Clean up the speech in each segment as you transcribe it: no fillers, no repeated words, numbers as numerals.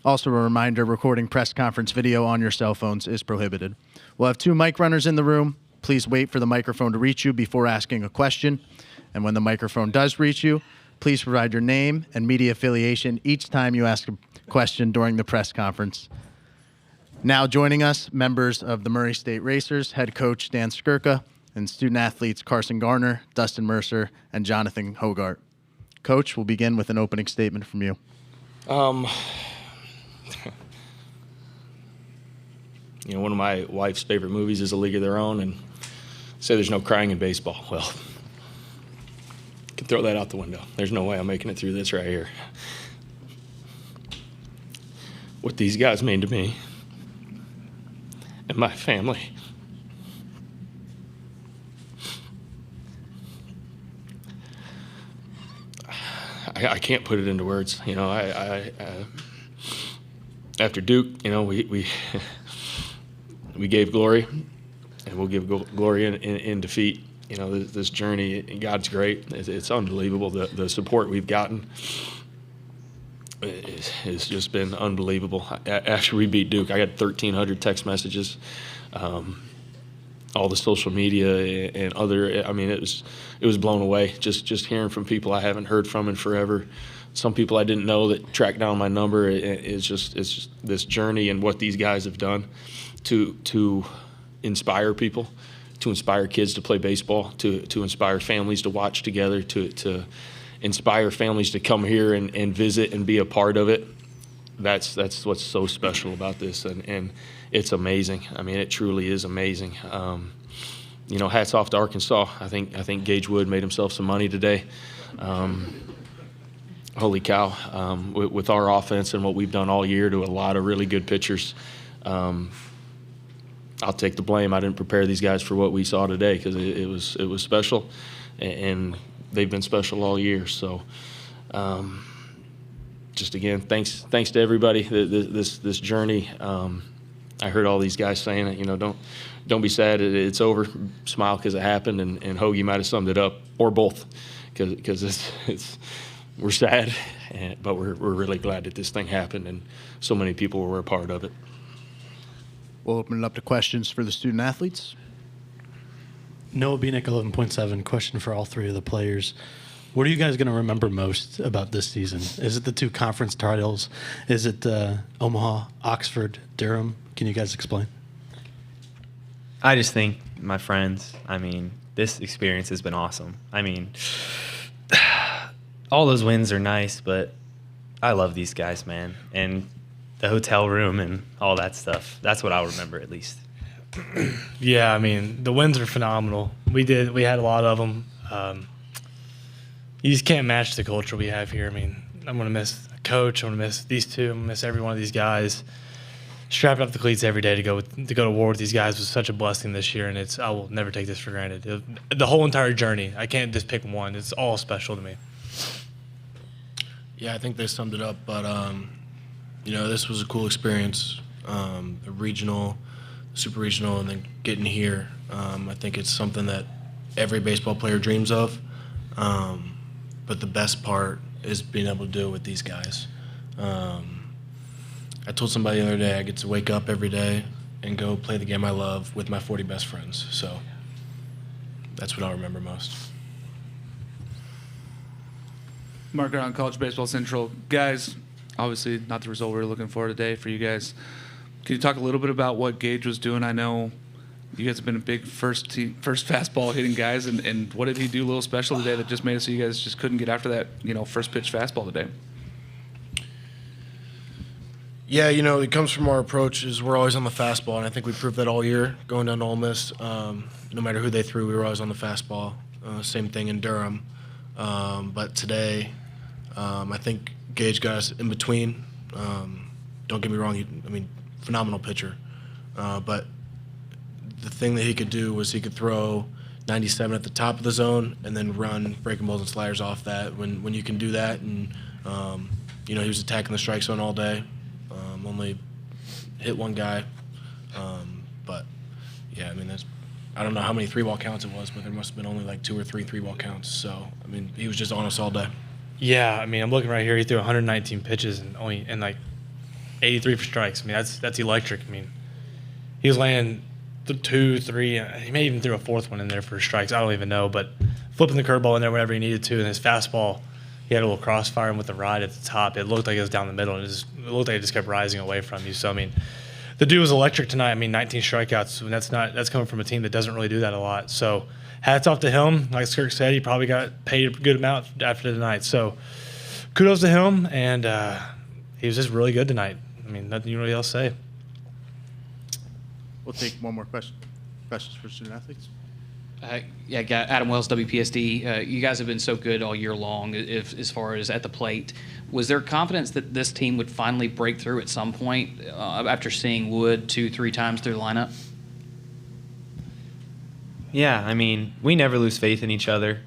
Also, a reminder, recording press conference video on your cell phones is prohibited. We'll have 2 mic runners in the room. Please wait for the microphone to reach you before asking a question. And when the microphone does reach you, please provide your name and media affiliation each time you ask a question during the press conference. Now joining us, members of the Murray State Racers, head coach Dan Skirka, and student athletes Carson Garner, Dustin Mercer, and Jonathan Hogart. Coach, we'll begin with an opening statement from you. One of my wife's favorite movies is A League of Their Own, and say there's no crying in baseball. Well, I can throw that out the window. There's no way I'm making it through this right here. What these guys mean to me and my family. I can't put it into words. After Duke, we we gave glory, and we'll give glory in defeat. This journey, God's great. It's unbelievable. The support we've gotten has just been unbelievable. After we beat Duke, I got 1,300 text messages, all the social media and other. It was blown away. Just hearing from people I haven't heard from in forever. Some people I didn't know that tracked down my number. It's just this journey and what these guys have done to inspire people, to inspire kids to play baseball, to inspire families to watch together, to inspire families to come here and visit and be a part of it. That's what's so special about this, and it's amazing. It truly is amazing. Hats off to Arkansas. I think Gage Wood made himself some money today. Holy cow, with our offense and what we've done all year to a lot of really good pitchers. I'll take the blame. I didn't prepare these guys for what we saw today because it was special, and they've been special all year. So, just again, thanks to everybody. This journey. I heard all these guys saying it. Don't be sad. It's over. Smile because it happened. And Hoagie might have summed it up, or both, because we're sad, but we're really glad that this thing happened and so many people were a part of it. We'll open it up to questions for the student athletes. Noah Beanick, 11.7. Question for all 3 of the players. What are you guys going to remember most about this season? Is it the 2 conference titles? Is it Omaha, Oxford, Durham? Can you guys explain? I just think my friends, this experience has been awesome. All those wins are nice, but I love these guys, man. And the hotel room and all that stuff. That's what I'll remember at least. Yeah, the wins are phenomenal. We had a lot of them. You just can't match the culture we have here. I'm going to miss a coach. I'm going to miss these 2. I'm going to miss every one of these guys. Strapping up the cleats every day to go to war with these guys was such a blessing this year, and I will never take this for granted. The whole entire journey, I can't just pick one. It's all special to me. Yeah, I think they summed it up, but this was a cool experience. The regional, super regional, and then getting here. I think it's something that every baseball player dreams of. But the best part is being able to do it with these guys. I told somebody the other day I get to wake up every day and go play the game I love with my 40 best friends. So that's what I'll remember most. Marker on College Baseball Central. Guys, obviously not the result we were looking for today for you guys. Can you talk a little bit about what Gage was doing? I know you guys have been a big first fastball hitting guys, and what did he do a little special today that just made it so you guys just couldn't get after that, first pitch fastball today? Yeah, it comes from our approach is we're always on the fastball, and I think we proved that all year going down to Ole Miss. No matter who they threw, we were always on the fastball. Same thing in Durham. But today, I think Gage got us in between. Don't get me wrong, phenomenal pitcher. But the thing that he could do was he could throw 97 at the top of the zone and then run breaking balls and sliders off that. When you can do that, and he was attacking the strike zone all day. Only hit one guy, but yeah, I don't know how many 3-ball counts it was, but there must have been only like 2 or 3 3-ball counts. So he was just on us all day. Yeah, I'm looking right here. He threw 119 pitches and 83 for strikes. I mean, that's electric. I mean, he was landing 2, 3. He may even threw a fourth one in there for strikes. I don't even know, but flipping the curveball in there whenever he needed to, and his fastball, he had a little crossfire and with the ride at the top. It looked like it was down the middle, and it looked like it just kept rising away from you. So I mean, the dude was electric tonight. I mean, 19 strikeouts, and that's coming from a team that doesn't really do that a lot. So hats off to him. Like Skirk said, he probably got paid a good amount after tonight. So kudos to him, and he was just really good tonight. I mean, nothing really else to say. We'll take one more question. Questions for student athletes? Yeah, got Adam Wells, WPSD. You guys have been so good all year long as far as at the plate. Was there confidence that this team would finally break through at some point after seeing Wood 2-3 times through the lineup? Yeah, I mean, we never lose faith in each other.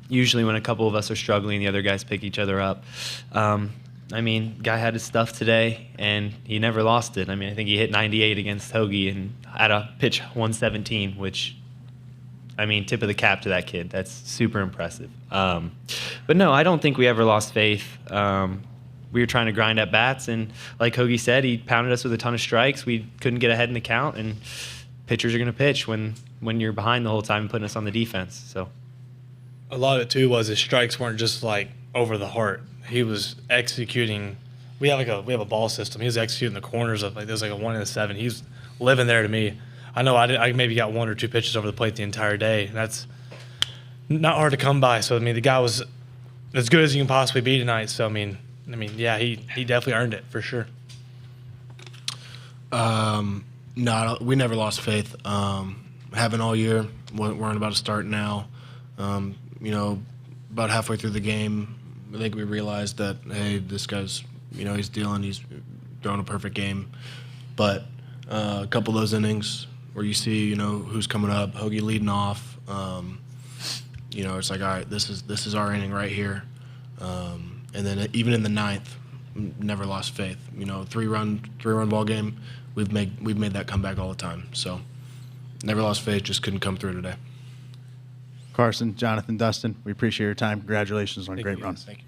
Usually when a couple of us are struggling, the other guys pick each other up. I mean, guy had his stuff today, and he never lost it. I mean, I think he hit 98 against Hoagie and had a pitch 117, which, I mean, tip of the cap to that kid. That's super impressive. But no, I don't think we ever lost faith. We were trying to grind at bats, and like Hoagie said, he pounded us with a ton of strikes. We couldn't get ahead in the count, and pitchers are going to pitch when you're behind the whole time and putting us on the defense. So A lot of it too was his strikes weren't just like over the heart. He was executing. We have a ball system. He was executing the corners of there's like a 1 and a 7. He's living there to me. I know I maybe got 1 or 2 pitches over the plate the entire day. That's not hard to come by. So I mean, the guy was as good as you can possibly be tonight. So I mean, yeah, he definitely earned it for sure. No, we never lost faith. Haven't all year. We're about to start now. About halfway through the game, I think we realized that, hey, this guy's, he's dealing. He's throwing a perfect game. But a couple of those innings where you see, who's coming up, Hoagie leading off. It's like, all right, this is our inning right here. And then even in the 9th, never lost faith. 3-run ball game. We've made that comeback all the time. So never lost faith. Just couldn't come through today. Carson, Jonathan, Dustin, we appreciate your time. Congratulations on a great run. Thank you.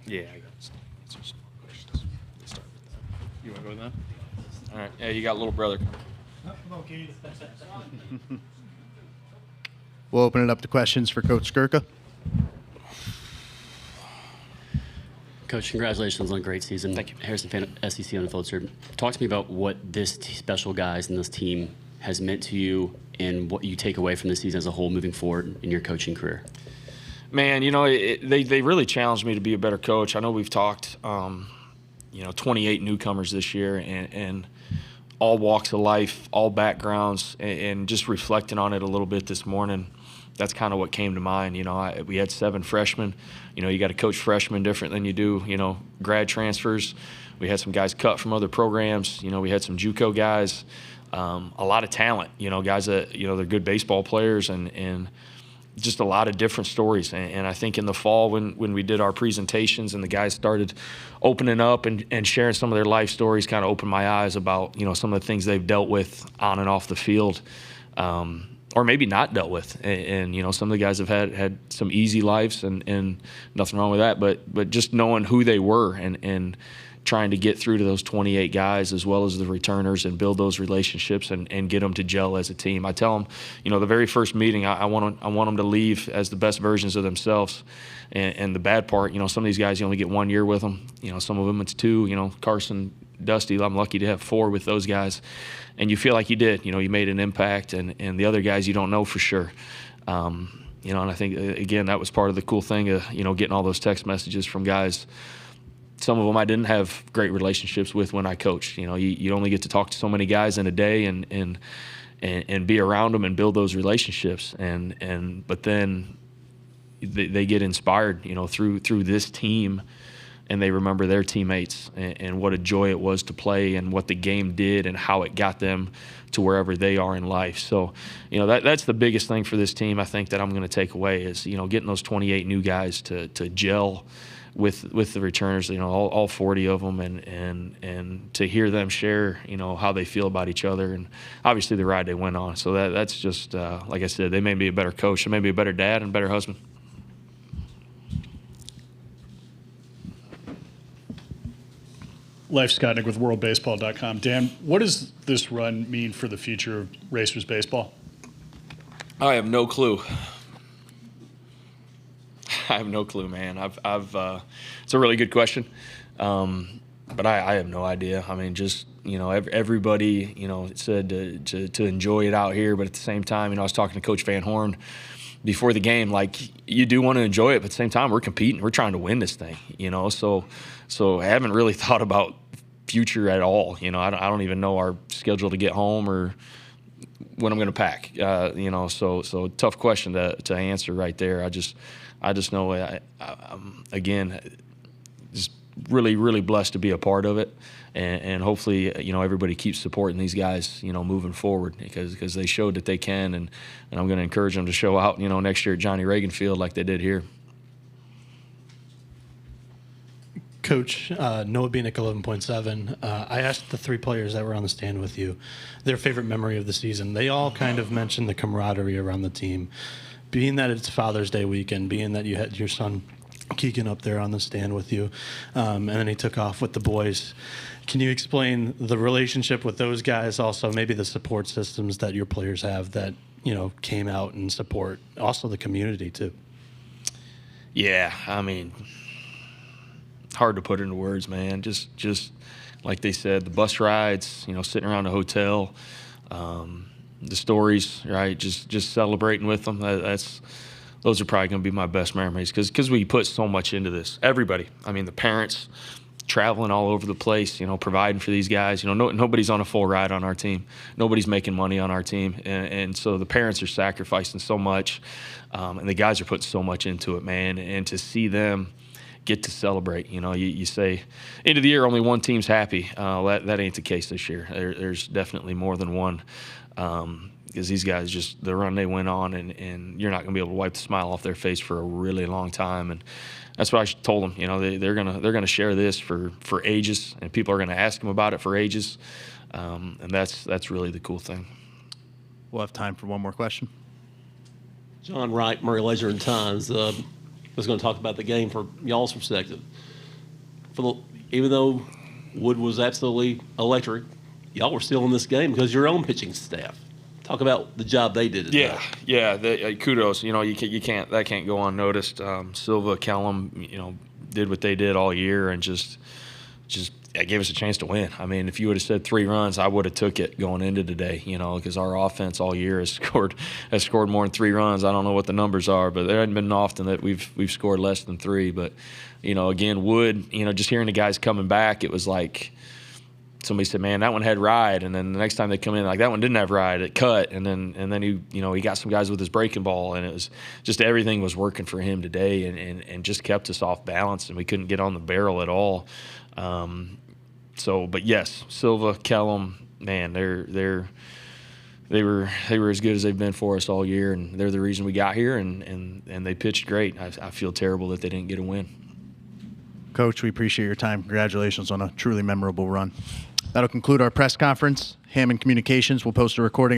Yeah, I got it. You want to go with that? All right. Yeah, you got little brother. We'll open it up to questions for Coach Skirka. Coach, congratulations on a great season. Thank you. Harrison Fan, SEC Unfiltered. Talk to me about what this special guys and this team has meant to you and what you take away from the season as a whole moving forward in your coaching career. Man, they really challenged me to be a better coach. I know we've talked, 28 newcomers this year and all walks of life, all backgrounds, and just reflecting on it a little bit this morning, that's kind of what came to mind. We had 7 freshmen. You got to coach freshmen different than you do, grad transfers. We had some guys cut from other programs. We had some JUCO guys, a lot of talent, guys that, they're good baseball players and just a lot of different stories. And I think in the fall when we did our presentations and the guys started opening up and sharing some of their life stories, kind of opened my eyes about, some of the things they've dealt with on and off the field. Or maybe not dealt with, and some of the guys have had some easy lives, and nothing wrong with that. But just knowing who they were and trying to get through to those 28 guys as well as the returners and build those relationships and get them to gel as a team. I tell them, the very first meeting, I want them to leave as the best versions of themselves. And the bad part, some of these guys you only get 1 year with them. Some of them it's 2. Carson, Dusty, I'm lucky to have 4 with those guys. And you feel like you did, you made an impact, and the other guys you don't know for sure. And I think, again, that was part of the cool thing of, getting all those text messages from guys. Some of them I didn't have great relationships with when I coached. You only get to talk to so many guys in a day and be around them and build those relationships. But then they get inspired, through this team. And they remember their teammates and what a joy it was to play and what the game did and how it got them to wherever they are in life. So, that's the biggest thing for this team I think that I'm going to take away is, getting those 28 new guys to gel with the returners, all 40 of them, and to hear them share, how they feel about each other, and obviously the ride they went on. So that's just, like I said, they made me a better coach, they made me a better dad and a better husband. Leif Skotnick with WorldBaseball.com. Dan, what does this run mean for the future of Racers baseball? I have no clue. I have no clue, man. It's a really good question, but I have no idea. I mean, just everybody said to enjoy it out here, but at the same time, I was talking to Coach Van Horn before the game. Like, you do want to enjoy it, but at the same time, we're competing. We're trying to win this thing. So I haven't really thought about future at all. I don't even know our schedule to get home or when I'm going to pack. So tough question to answer right there. I just know I'm again just really, really blessed to be a part of it, and hopefully everybody keeps supporting these guys moving forward, because they showed that they can, and I'm going to encourage them to show out next year at Johnny Reagan Field like they did here. Coach, Noah Beanick, 11.7. I asked the three players that were on the stand with you their favorite memory of the season. They all kind of mentioned the camaraderie around the team. Being that it's Father's Day weekend, being that you had your son Keegan up there on the stand with you, and then he took off with the boys. Can you explain the relationship with those guys, also maybe the support systems that your players have that came out and support, also the community too? Yeah, I mean, hard to put into words, man. Just like they said, the bus rides, sitting around the hotel, the stories, right? Just celebrating with them. Those are probably going to be my best memories, because we put so much into this. Everybody, I mean, the parents traveling all over the place, providing for these guys. Nobody's on a full ride on our team. Nobody's making money on our team, and so the parents are sacrificing so much, and the guys are putting so much into it, man. And to see them get to celebrate, you say end of the year only one team's happy. That ain't the case this year. There's definitely more than one. Because these guys, just the run they went on, and you're not going to be able to wipe the smile off their face for a really long time. And that's what I told them. They're gonna share this for ages, and people are going to ask them about it for ages. And that's really the cool thing. We'll have time for one more question. John Wright, Murray Leisure and Times. Was going to talk about the game from y'all's perspective. Even though Wood was absolutely electric, y'all were still in this game because your own pitching staff. Talk about the job they did today. Yeah. Kudos. You can't that can't go unnoticed. Silva, Kellum, did what they did all year, and just gave us a chance to win. I mean, if you would have said 3 runs, I would have took it going into today. Because our offense all year has scored more than 3 runs. I don't know what the numbers are, but there hasn't been often that we've scored less than 3. But again, Wood. Just hearing the guys coming back, it was like somebody said, "Man, that one had ride," and then the next time they come in, like, that one didn't have ride, it cut, and then he got some guys with his breaking ball, and it was just everything was working for him today, and just kept us off balance, and we couldn't get on the barrel at all. But yes, Silva, Kellum, man, they were as good as they've been for us all year, and they're the reason we got here, and they pitched great. I feel terrible that they didn't get a win. Coach, we appreciate your time. Congratulations on a truly memorable run. That'll conclude our press conference. Hammond Communications will post a recording